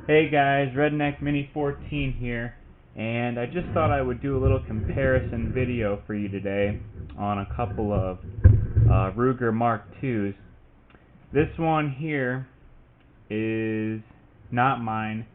Hey guys, Redneck Mini 14 here, and I just thought I would do a little comparison video for you today on a couple of Ruger Mark IIs. This one here is not mine.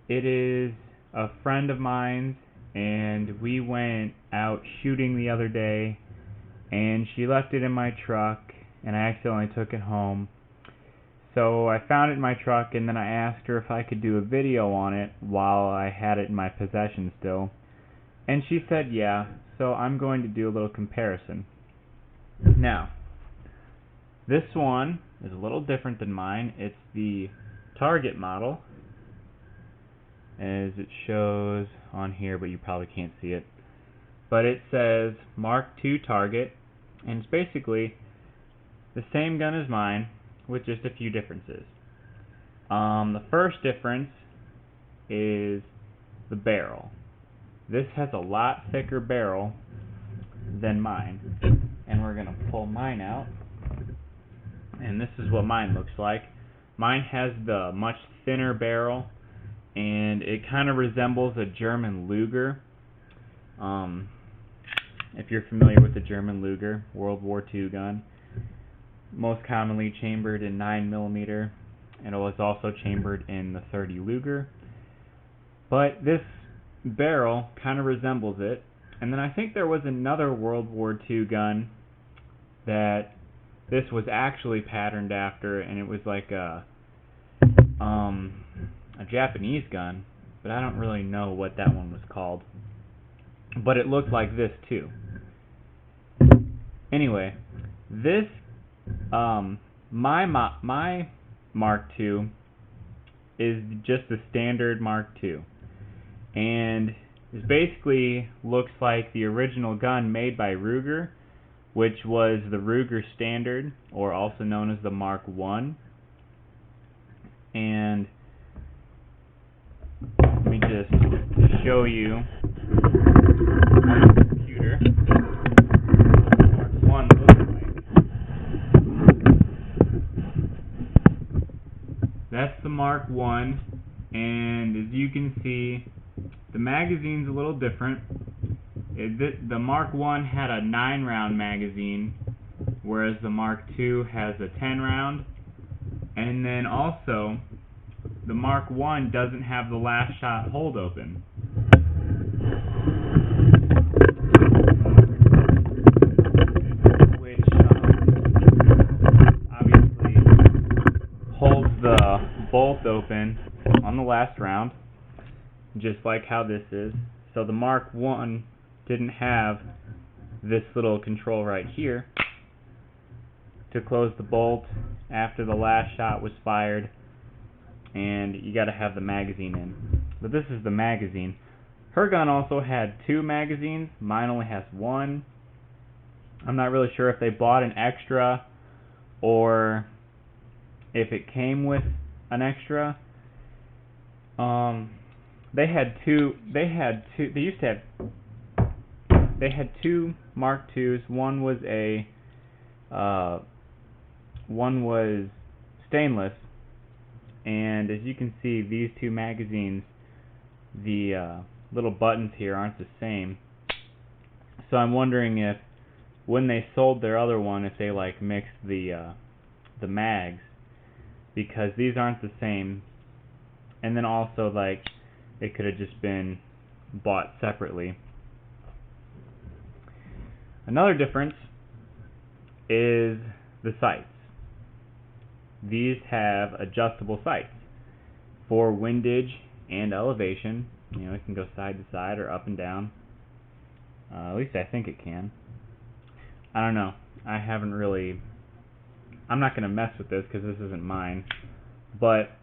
It is a friend of mine's, and we went out shooting the other day, and she left it in my truck, and I accidentally took it home. So I found it in my truck, and then I asked her if I could do a video on it while I had it in my possession still. And she said yeah, so I'm going to do a little comparison. Now, this one is a little different than mine. It's the Target model, as it shows on here, but you probably can't see it. But it says Mark II Target, and it's basically the same gun as mine, with just a few differences. The first difference is the barrel. This has a lot thicker barrel than mine, and we're going to pull mine out, and this is what mine looks like. Mine has the much thinner barrel, and it kind of resembles a German Luger. If you're familiar with the German Luger, World War II gun, most commonly chambered in 9mm, and it was also chambered in the .30 Luger. But this barrel kind of resembles it. And then I think there was another World War II gun that this was actually patterned after, and it was like a Japanese gun, but I don't really know what that one was called. But it looked like this too. Anyway, this my Mark II is just the standard Mark II, and it basically looks like the original gun made by Ruger, which was the Ruger Standard, or also known as the Mark I. And let me just show you on the computer what Mark I looks like. That's the Mark I, and as you can see, the magazine's a little different. The Mark I had a 9-round magazine, whereas the Mark II has a 10-round. And then also, the Mark I doesn't have the last shot hold open. Which obviously holds the bolt open on the last round, just like how this is. So the Mark I didn't have this little control right here to close the bolt after the last shot was fired, and you got to have the magazine in. But this is the magazine. Her gun also had 2 magazines. Mine only has 1. I'm not really sure if they bought an extra or if it came with an extra. They had two. They had 2 Mark IIs. One was stainless, and as you can see, these 2 magazines, the little buttons here aren't the same. So I'm wondering if, when they sold their other one, if they like mixed the mags, because these aren't the same. And then also, like, it could have just been bought separately. Another difference is the sights. These have adjustable sights for windage and elevation. You know, it can go side to side or up and down. At least I think it can. I don't know. I'm not going to mess with this because this isn't mine. But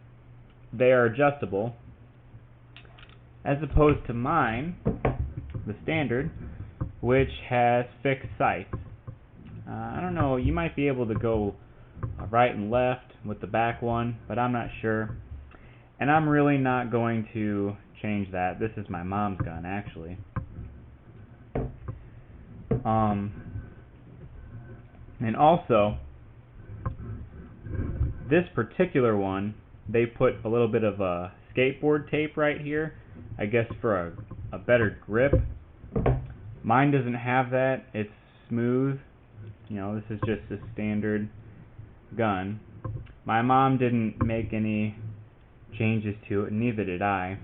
they are adjustable, as opposed to mine, the standard, which has fixed sights. I don't know, you might be able to go right and left with the back one, but I'm not sure. And I'm really not going to change that. This is my mom's gun, actually. And also, this particular one, they put a little bit of a skateboard tape right here, I guess for a better grip. Mine doesn't have that. It's smooth. You know, this is just a standard gun. My mom didn't make any changes to it, neither did I.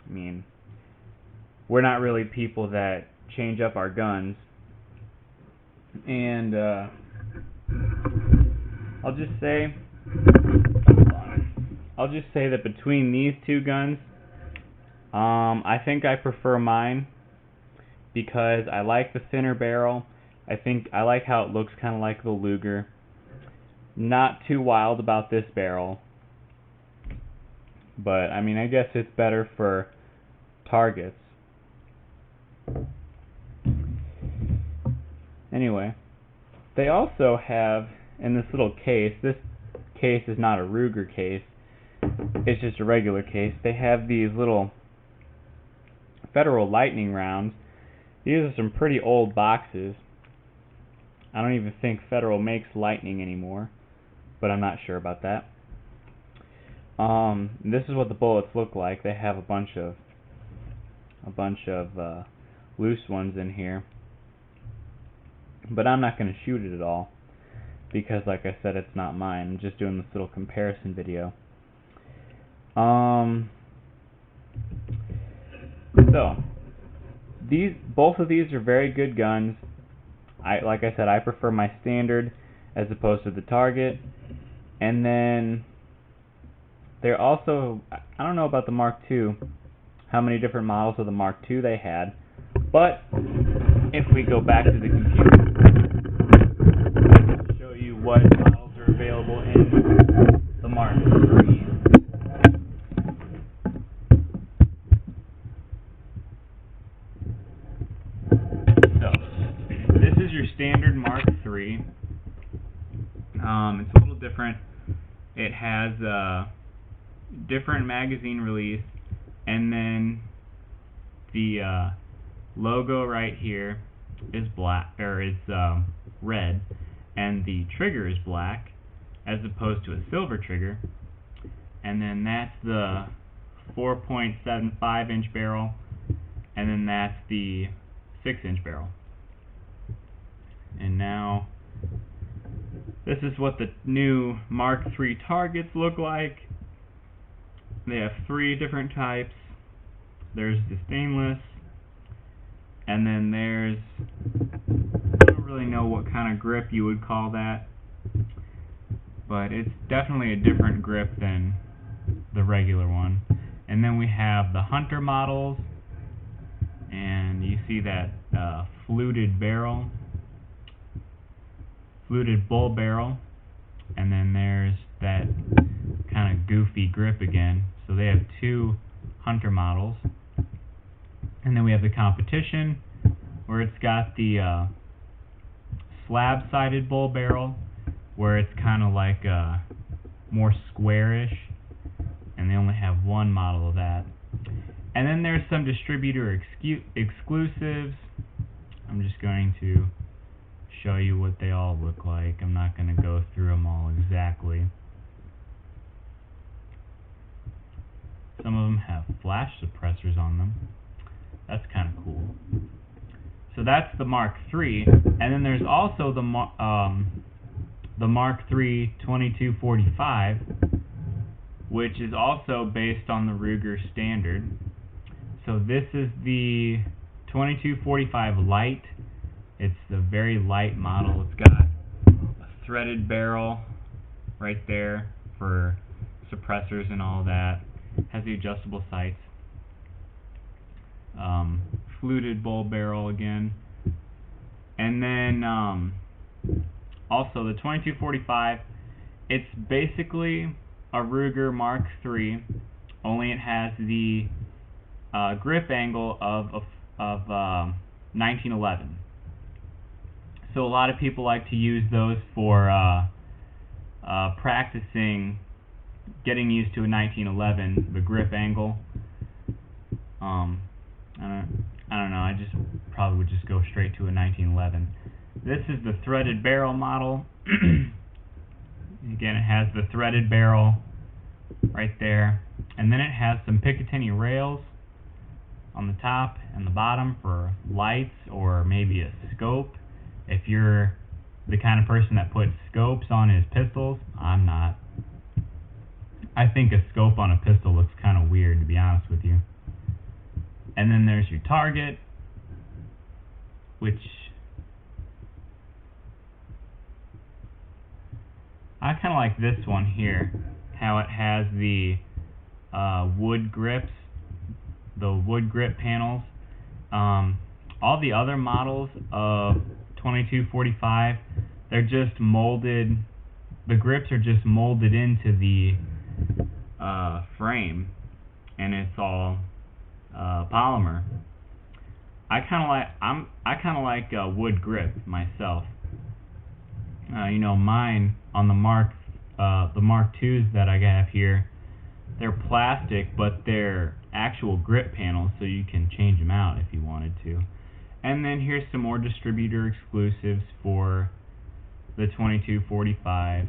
I mean, we're not really people that change up our guns. And I'll just say that between these two guns, I think I prefer mine because I like the thinner barrel. I think I like how it looks kind of like the Luger. Not too wild about this barrel, but I mean, I guess it's better for targets. Anyway, they also have in this little case, this case is not a Ruger case, it's just a regular case. They have these little Federal Lightning rounds. These are some pretty old boxes. I don't even think Federal makes Lightning anymore, but I'm not sure about that. This is what the bullets look like. They have a bunch of loose ones in here, but I'm not going to shoot it at all because, like I said, it's not mine. I'm just doing this little comparison video. So both of these are very good guns. Like I said, I prefer my standard as opposed to the Target. And then they're also, I don't know about the Mark II, how many different models of the Mark II they had, but if we go back to the computer, I'll show you what models are available in the Mark III. So, this is your standard Mark III. It's a little different. It has a different magazine release, and then the logo right here is black, or is red, and the trigger is black, as opposed to a silver trigger. And then that's the 4.75 inch barrel, and then that's the 6-inch barrel. And now this is what the new Mark III targets look like. They have 3 different types. There's the stainless, and then there's, I don't really know what kind of grip you would call that, but it's definitely a different grip than the regular one. And then we have the Hunter models, and you see that fluted barrel, fluted bull barrel, and then there's that kind of goofy grip again. So they have 2 Hunter models. And then we have the competition, where it's got the slab-sided bull barrel, where it's kind of like more squarish, and they only have 1 model of that. And then there's some distributor exclusives. I'm just going to show you what they all look like. I'm not going to go through them all exactly. Some of them have flash suppressors on them. That's kind of cool. So that's the Mark III, and then there's also the Mark III 2245, which is also based on the Ruger standard. So this is the 2245 Light. It's the very light model. It's got a threaded barrel right there for suppressors and all that. Has the adjustable sights. Fluted bull barrel again. And then also the 2245, it's basically a Ruger Mark III, only it has the grip angle of 1911. So a lot of people like to use those for practicing getting used to a 1911, the grip angle. I don't know, I just probably would just go straight to a 1911. This is the threaded barrel model. Again, it has the threaded barrel right there, and And then it has some Picatinny rails on the top and the bottom for lights or maybe a scope. If you're the kind of person that puts scopes on his pistols, I'm not. I think a scope on a pistol looks kind of weird, to be honest with you. And then there's your target, which I kind of like this one here, how it has the wood grips, the wood grip panels. All the other models of 2245, they're just molded, the grips are just molded into the frame, and it's all polymer. I kind of like wood grip myself. You know, mine on the Mark IIs that I have here, they're plastic, but they're actual grip panels, so you can change them out if you wanted to. And then here's some more distributor exclusives for the 2245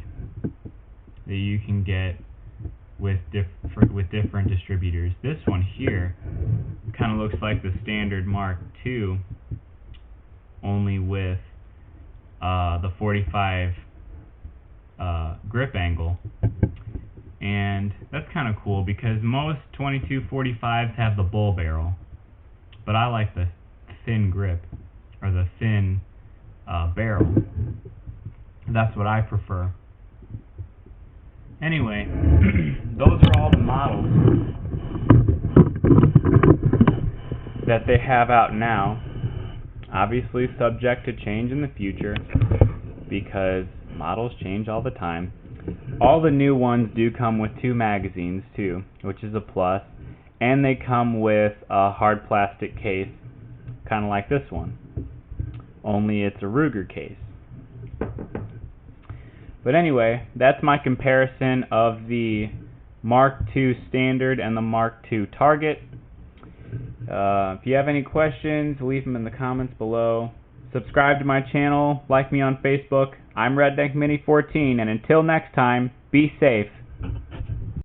that you can get with different distributors. This one here kind of looks like the standard Mark II, only with the 45 grip angle. And that's kind of cool because most 2245s have the bull barrel, but I like the thin grip, or the thin barrel. That's what I prefer. Anyway, those are all the models that they have out now. Obviously subject to change in the future because models change all the time. All the new ones do come with 2 magazines too, which is a plus, and they come with a hard plastic case, kind of like this one, only it's a Ruger case. But anyway, that's my comparison of the Mark II Standard and the Mark II Target. If you have any questions, leave them in the comments below. Subscribe to my channel, like me on Facebook. I'm Redneck Mini 14, and until next time, be safe.